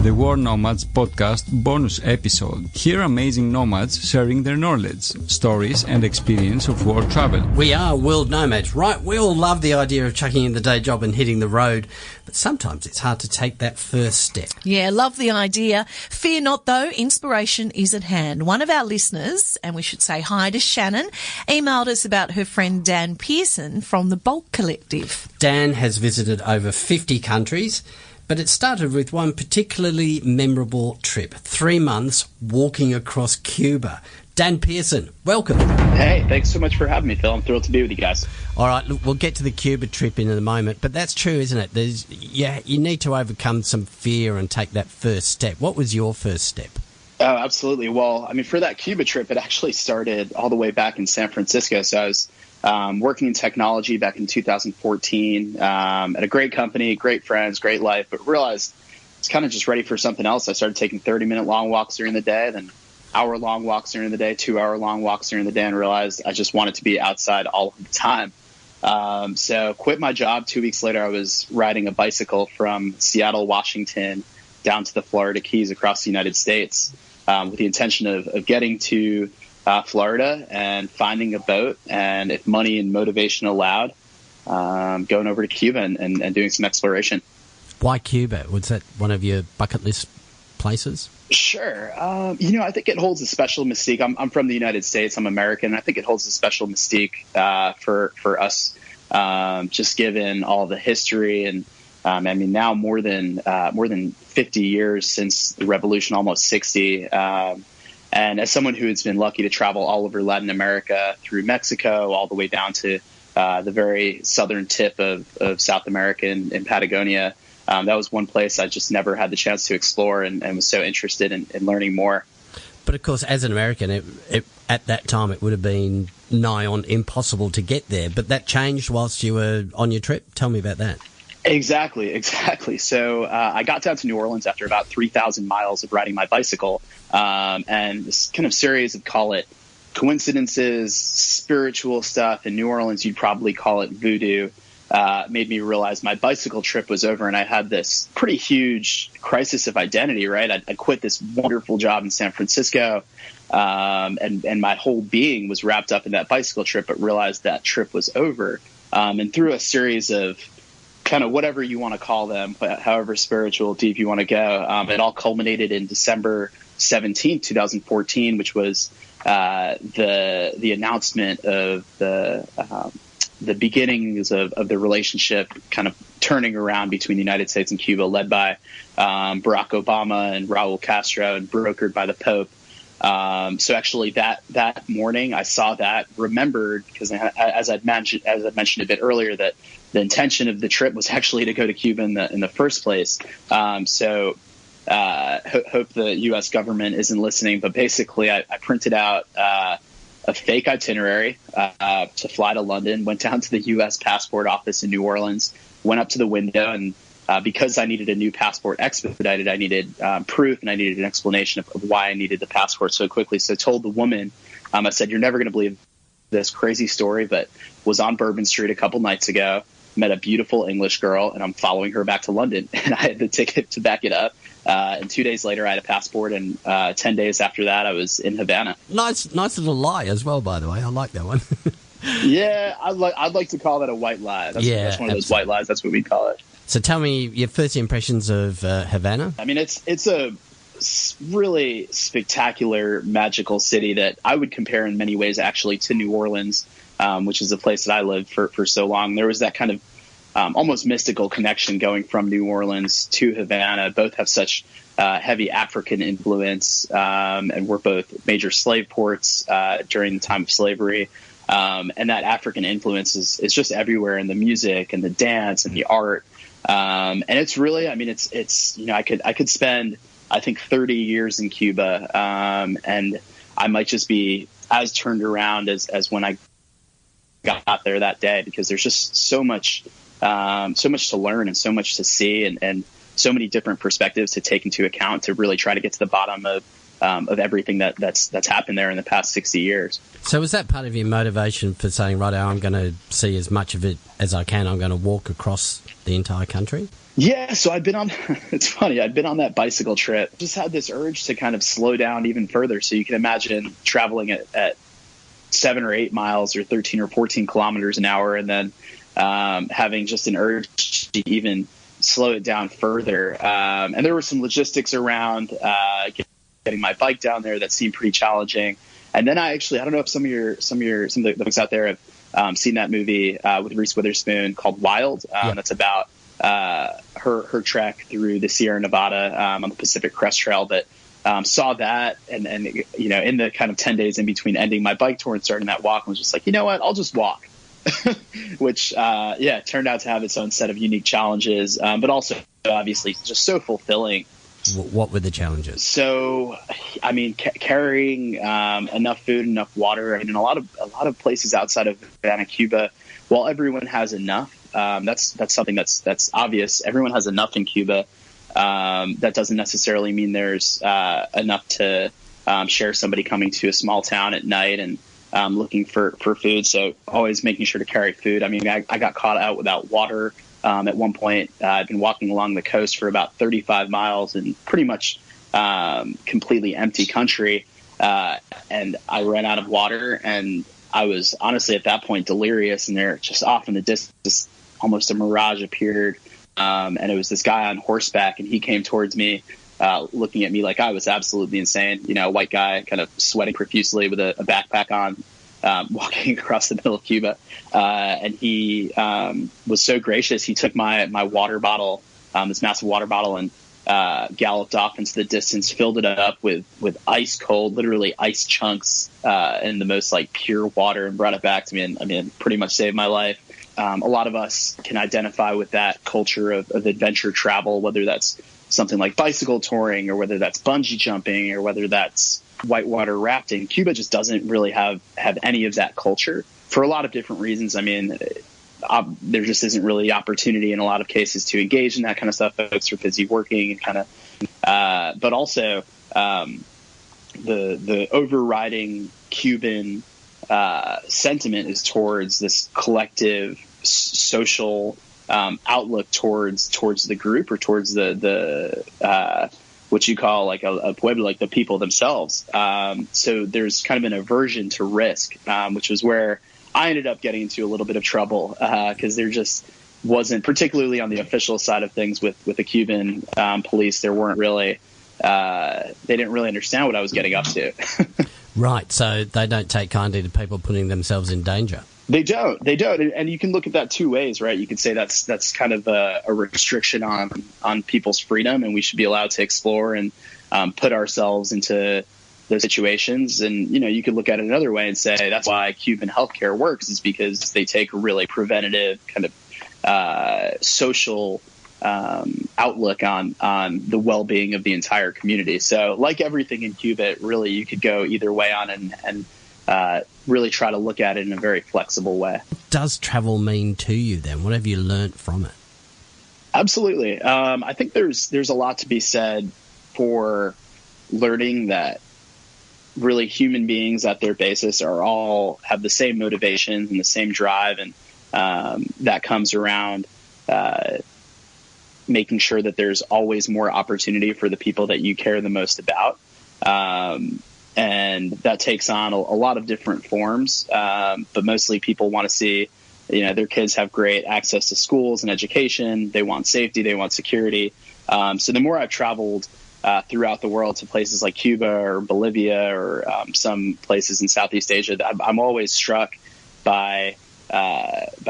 the World Nomads podcast bonus episode. Hear amazing nomads sharing their knowledge, stories and experience of world travel. We are World Nomads, right? We all love the idea of chucking in the day job and hitting the road, but sometimes it's hard to take that first step. Yeah, love the idea. Fear not though, inspiration is at hand. One of our listeners, and we should say hi to Shannon, emailed us about her friend Dan-Pierson from the Bulk Collective. Dan has visited over 50 countries, but it started with one particularly memorable trip, 3 months walking across Cuba. Dan-Pierson, welcome. Hey, thanks so much for having me, Phil. I'm thrilled to be with you guys. All right, look, we'll get to the Cuba trip in a moment, but that's true, isn't it? You need to overcome some fear and take that first step. What was your first step? Oh, absolutely. Well, I mean, for that Cuba trip, it actually started all the way back in San Francisco. So I was working in technology back in 2014 at a great company, great friends, great life, but realized I was kind of just ready for something else. I started taking 30-minute long walks during the day, then hour-long walks during the day, 2-hour-long walks during the day, and realized I just wanted to be outside all of the time. So quit my job. 2 weeks later, I was riding a bicycle from Seattle, Washington, down to the Florida Keys across the United States with the intention of getting to Florida and finding a boat, and if money and motivation allowed, going over to Cuba and doing some exploration. Why Cuba? Was that one of your bucket list places? Sure. I think it holds a special mystique. I'm from the United States. I'm American. I think it holds a special mystique for us, just given all the history and now more than 50 years since the revolution, almost 60. And as someone who has been lucky to travel all over Latin America, through Mexico, all the way down to the very southern tip of South America in Patagonia, that was one place I just never had the chance to explore and was so interested in learning more. But of course, as an American, at that time it would have been nigh on impossible to get there. But that changed whilst you were on your trip. Tell me about that. Exactly. So I got down to New Orleans after about 3,000 miles of riding my bicycle, and this kind of series of, call it coincidences, spiritual stuff. In New Orleans, you'd probably call it voodoo. Made me realize my bicycle trip was over, and I had this pretty huge crisis of identity, right? I quit this wonderful job in San Francisco, and my whole being was wrapped up in that bicycle trip, but realized that trip was over. And through a series of kind of whatever you want to call them, but however spiritual, deep you want to go, it all culminated in December 17th, 2014, which was the announcement of the beginnings of the relationship kind of turning around between the United States and Cuba, led by Barack Obama and Raul Castro and brokered by the Pope. So actually that morning I saw that, remembered, because as I'd mentioned a bit earlier, that the intention of the trip was actually to go to Cuba in the first place. So hope the U.S. government isn't listening, but basically I printed out a fake itinerary to fly to London, went down to the U.S. passport office in New Orleans, went up to the window, and because I needed a new passport expedited, I needed proof, and I needed an explanation of why I needed the passport so quickly. So I told the woman, I said, "You're never going to believe this crazy story, but was on Bourbon Street a couple nights ago, met a beautiful English girl, and I'm following her back to London." And I had the ticket to back it up. And 2 days later, I had a passport, and 10 days after that, I was in Havana. Nice little lie as well, by the way. I like that one. Yeah, I'd like to call that a white lie. That's one of those white lies. That's what we call it. So tell me your first impressions of Havana. I mean, it's a really spectacular, magical city that I would compare in many ways actually to New Orleans, which is a place that I lived for so long. There was that kind of almost mystical connection going from New Orleans to Havana. Both have such heavy African influence, and were both major slave ports during the time of slavery. And that African influence is just everywhere in the music and the dance and the art. And it's really, I mean, it's I could spend, I think, 30 years in Cuba, and I might just be as turned around as when I got there that day, because there's just so much to learn and so much to see, and so many different perspectives to take into account to really try to get to the bottom of of everything that's happened there in the past 60 years. So was that part of your motivation for saying, right, I'm going to see as much of it as I can, I'm going to walk across the entire country? Yeah, so I'd been on, it's funny, I'd been on that bicycle trip, just had this urge to kind of slow down even further. So you can imagine traveling at 7 or 8 miles or 13 or 14 kilometers an hour, and then having just an urge to even slow it down further. And there were some logistics around getting my bike down there that seemed pretty challenging. And then I don't know if some of the folks out there have seen that movie with Reese Witherspoon called Wild. That's about her trek through the Sierra Nevada on the Pacific Crest Trail. But saw that, and in the kind of 10 days in between ending my bike tour and starting that walk, I was just like, you know what, I'll just walk. Which turned out to have its own set of unique challenges, but also obviously just so fulfilling. What were the challenges? So, I mean, carrying enough food, enough water. I mean, in a lot of places outside of Havana, Cuba, while everyone has enough, that's something that's obvious. Everyone has enough in Cuba. That doesn't necessarily mean there's enough to share somebody coming to a small town at night and looking for food. So always making sure to carry food. I mean, I got caught out without water. At one point, I'd been walking along the coast for about 35 miles in pretty much completely empty country. And I ran out of water, and I was honestly at that point delirious, and there just off in the distance, almost a mirage appeared. And it was this guy on horseback, and he came towards me, looking at me like I was absolutely insane. A white guy kind of sweating profusely with a backpack on, walking across the middle of Cuba. And he was so gracious. He took my water bottle, this massive water bottle, and galloped off into the distance, filled it up with ice cold, literally ice chunks, in the most like pure water, and brought it back to me. And I mean, pretty much saved my life. A lot of us can identify with that culture of adventure travel, whether that's something like bicycle touring, or whether that's bungee jumping, or whether that's whitewater rafting. Cuba just doesn't really have any of that culture for a lot of different reasons. I mean, there just isn't really opportunity in a lot of cases to engage in that kind of stuff. Folks are busy working and kind of, but also the overriding Cuban sentiment is towards this collective social outlook towards the group, or towards the what you call like a pueblo, like the people themselves. So there's kind of an aversion to risk, which was where I ended up getting into a little bit of trouble, because there just wasn't, particularly on the official side of things with the Cuban police, there weren't really, they didn't really understand what I was getting up to. Right. So they don't take kindly to people putting themselves in danger. They don't. And you can look at that two ways, right? You could say that's kind of a restriction on people's freedom, and we should be allowed to explore and put ourselves into those situations. And, you could look at it another way and say that's why Cuban healthcare works, is because they take a really preventative kind of social outlook on the well-being of the entire community. So like everything in Cuba, really, you could go either way on and really try to look at it in a very flexible way. What does travel mean to you then? What have you learnt from it? Absolutely. I think there's a lot to be said for learning that really human beings at their basis have the same motivations and the same drive. And that comes around making sure that there's always more opportunity for the people that you care the most about. And that takes on a lot of different forms, but mostly people want to see, their kids have great access to schools and education. They want safety. They want security. So the more I've traveled throughout the world to places like Cuba or Bolivia or some places in Southeast Asia, I'm always struck by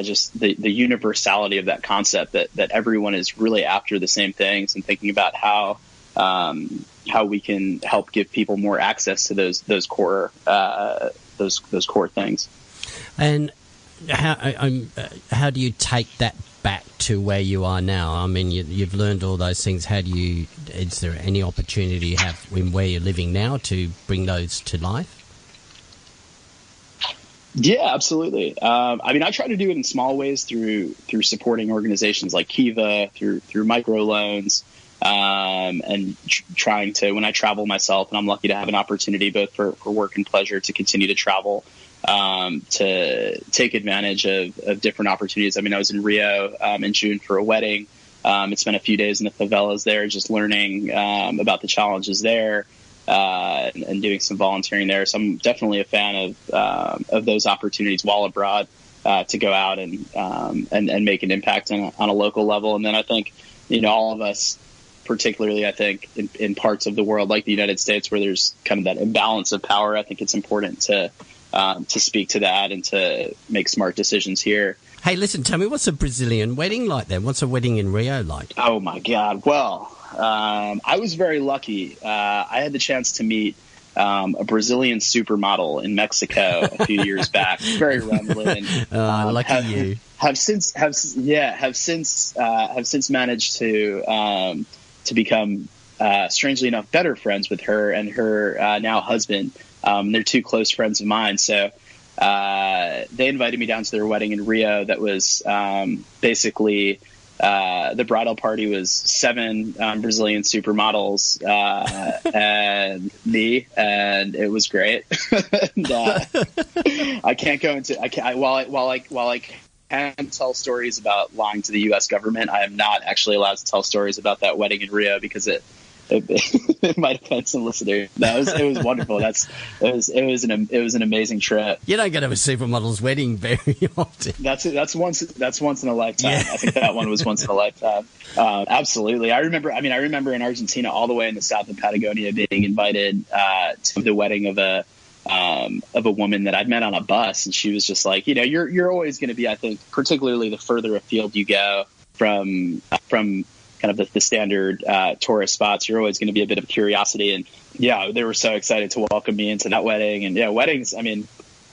just the universality of that concept, that everyone is really after the same things, and thinking about how we can help give people more access to those core things. And how do you take that back to where you are now? I mean, you've learned all those things. Is there any opportunity you have in where you're living now to bring those to life? Yeah, absolutely. I mean, I try to do it in small ways through supporting organizations like Kiva, through microloans, and trying to, when I travel myself, and I'm lucky to have an opportunity both for work and pleasure to continue to travel, to take advantage of different opportunities. I mean, I was in Rio in June for a wedding. I spent a few days in the favelas there, just learning about the challenges there, and doing some volunteering there. So I'm definitely a fan of those opportunities while abroad, to go out and make an impact on a local level. And then I think, all of us, particularly I think in parts of the world like the United States, where there's kind of that imbalance of power, I think it's important to speak to that and to make smart decisions here. Hey, listen, tell me, what's a Brazilian wedding like then? What's a wedding in Rio like? Oh, my God. Well, I was very lucky. I had the chance to meet a Brazilian supermodel in Mexico a few years back. Very rambling. Lucky you. Have since managed to become, strangely enough, better friends with her and her now husband. They're two close friends of mine. So they invited me down to their wedding in Rio. That was basically the bridal party was 7 Brazilian supermodels and me, and it was great. And, I can't go into. While I can tell stories about lying to the U.S. government, I am not actually allowed to tell stories about that wedding in Rio because it might offend some listeners. It was wonderful. It was an amazing trip. You don't go to a supermodel's wedding very often. That's once in a lifetime. Yeah. I think that one was once in a lifetime. Absolutely. I remember in Argentina, all the way in the south of Patagonia, being invited to the wedding of a woman that I'd met on a bus, and she was just like, you're always going to be, I think, particularly the further afield you go from kind of the standard tourist spots, you're always going to be a bit of curiosity. And yeah, they were so excited to welcome me into that wedding. And yeah, weddings, I mean,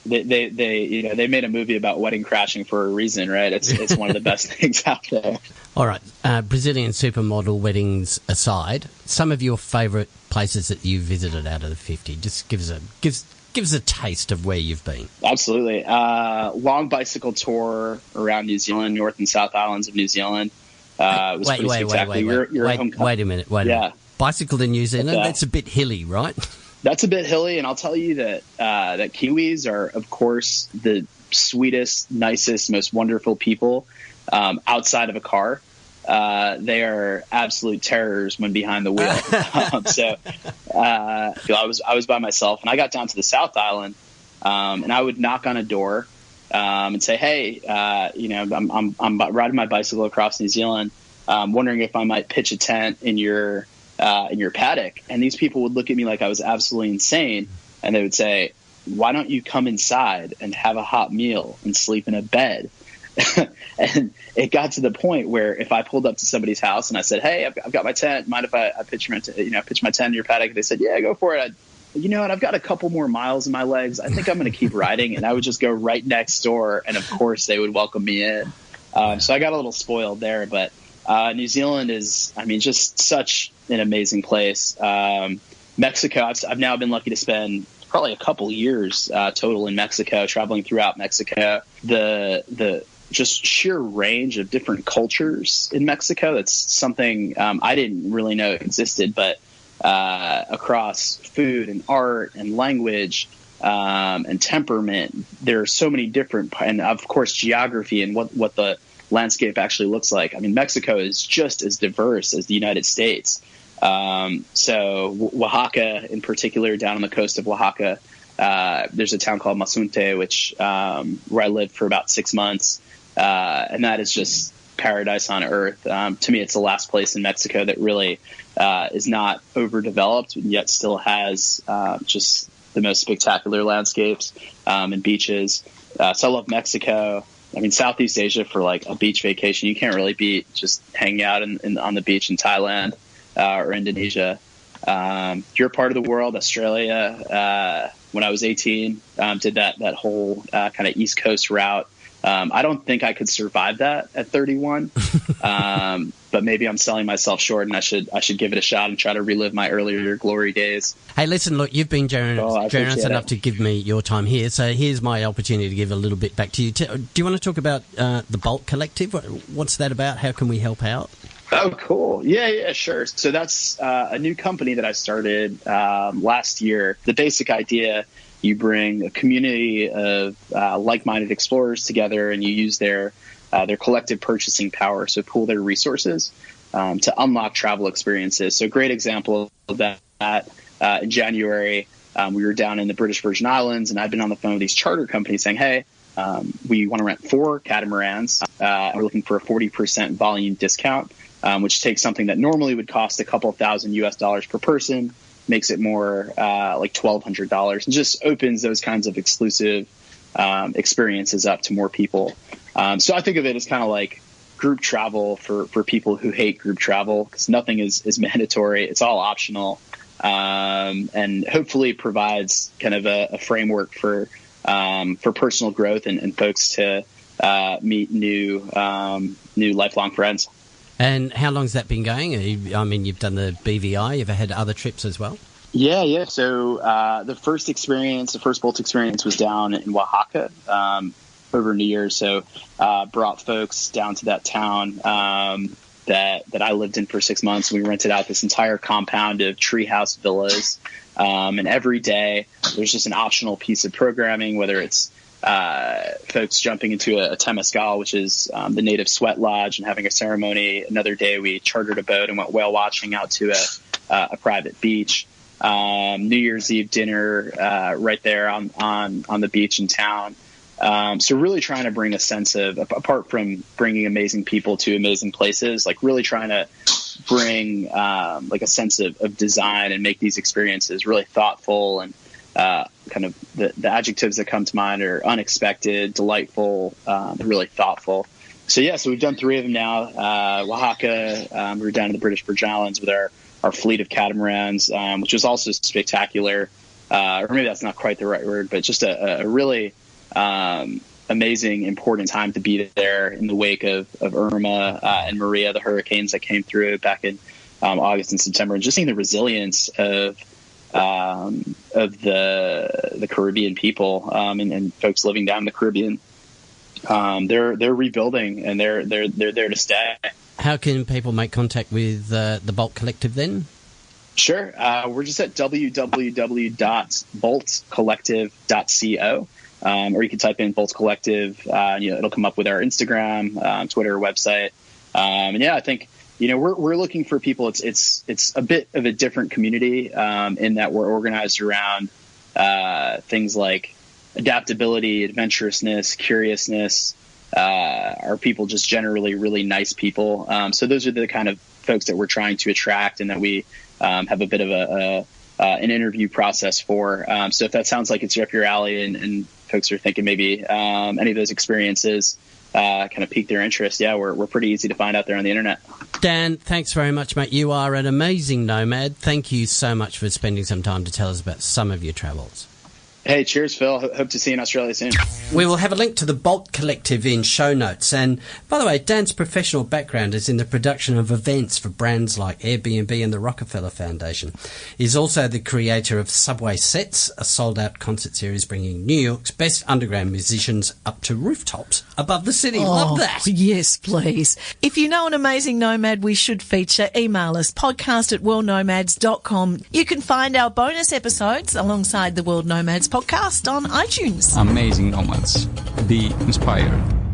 they made a movie about wedding crashing for a reason, right? It's one of the best things out there. All right, Brazilian supermodel weddings aside, some of your favourite places that you visited out of the 50. Just give us a taste of where you've been. Absolutely. Long bicycle tour around New Zealand, North and South Islands of New Zealand. Wait a minute. Bicycle in New Zealand, that's a bit hilly, right? That's a bit hilly, and I'll tell you that Kiwis are, of course, the sweetest, nicest, most wonderful people outside of a car. They are absolute terrors when behind the wheel. I was by myself, and I got down to the South Island, and I would knock on a door and say, "Hey, I'm riding my bicycle across New Zealand. Wondering if I might pitch a tent in your paddock." And these people would look at me like I was absolutely insane, and they would say, "Why don't you come inside and have a hot meal and sleep in a bed?" And it got to the point where if I pulled up to somebody's house and I said, "Hey, I've got my tent. Mind if I pitch my tent in your paddock?" They said, "Yeah, go for it." I've got a couple more miles in my legs. I think I'm going to keep riding. And I would just go right next door. And of course they would welcome me in. So I got a little spoiled there, but New Zealand is, just such an amazing place. Mexico, I've now been lucky to spend probably a couple years total in Mexico, traveling throughout Mexico. The just sheer range of different cultures in Mexico. That's something I didn't really know existed, but across food and art and language and temperament, there are so many different, and of course geography and what the landscape actually looks like. Mexico is just as diverse as the United States. So Oaxaca in particular, down on the coast of Oaxaca, there's a town called Mazunte, which where I lived for about 6 months, and that is just paradise on earth. To me, it's the last place in Mexico that really is not overdeveloped and yet still has just the most spectacular landscapes and beaches. So I love Mexico. Southeast Asia for like a beach vacation, you can't really beat just hanging out on the beach in Thailand or Indonesia. Your part of the world, Australia, when I was 18, did that whole kind of East Coast route. I don't think I could survive that at 31, but maybe I'm selling myself short, and I should give it a shot and try to relive my earlier glory days. Hey, listen, look, you've been generous enough to give me your time here, so here's my opportunity to give a little bit back to you. Do you want to talk about the Bulk Collective? What's that about? How can we help out? Oh, cool. Yeah, sure. So that's a new company that I started last year. The basic idea, you bring a community of like-minded explorers together, and you use their collective purchasing power, so pool their resources to unlock travel experiences. So a great example of that, in January, we were down in the British Virgin Islands, and I'd been on the phone with these charter companies saying, hey, we want to rent 4 catamarans. We're looking for a 40% volume discount, which takes something that normally would cost a couple $1,000 US per person, makes it more like $1,200, and just opens those kinds of exclusive experiences up to more people. So I think of it as kind of like group travel for people who hate group travel, because nothing is mandatory. It's all optional, and hopefully provides kind of a framework for personal growth and folks to meet new lifelong friends. And how long's that been going? I mean, you've done the BVI. You've had other trips as well? Yeah. So the first Bolt experience was down in Oaxaca over New Year's. So brought folks down to that town that I lived in for 6 months. We rented out this entire compound of treehouse villas. And every day there's just an optional piece of programming, whether it's folks jumping into a temescal, which is the native sweat lodge, and having a ceremony. Another day we chartered a boat and went whale watching out to a private beach. New Year's Eve dinner right there on the beach in town. So really trying to bring a sense of, apart from bringing amazing people to amazing places, like really trying to bring like a sense of design and make these experiences really thoughtful, and kind of the adjectives that come to mind are unexpected, delightful, really thoughtful. So we've done 3 of them now. Oaxaca, we were down in the British Virgin Islands with our fleet of catamarans, which was also spectacular. Or maybe that's not quite the right word, but just a really amazing, important time to be there in the wake of Irma and Maria, the hurricanes that came through back in August and September, and just seeing the resilience of the Caribbean people and folks living down in the Caribbean. They're rebuilding, and they're there to stay. How can people make contact with the Bolt Collective then? Sure. We're just at www.boltcollective.co. Or you can type in Bolt Collective. It'll come up with our Instagram, Twitter, website. I think, we're looking for people. It's a bit of a different community in that we're organized around things like adaptability, adventurousness, curiousness. Are people just generally really nice people? So those are the kind of folks that we're trying to attract, and that we have a bit of an interview process for. So if that sounds like it's up your alley, and folks are thinking maybe any of those experiences kind of pique their interest, we're pretty easy to find out there on the internet. Dan, thanks very much, mate. You are an amazing nomad. Thank you so much for spending some time to tell us about some of your travels. Hey, cheers, Phil. Hope to see you in Australia soon. We will have a link to the Bolt Collective in show notes. And by the way, Dan's professional background is in the production of events for brands like Airbnb and the Rockefeller Foundation. He's also the creator of Subway Sets, a sold-out concert series bringing New York's best underground musicians up to rooftops above the city. Love that. Yes, please. If you know an amazing nomad we should feature, email us, podcast@worldnomads.com. You can find our bonus episodes alongside the World Nomads podcast on iTunes. Amazing Nomads. Be inspired.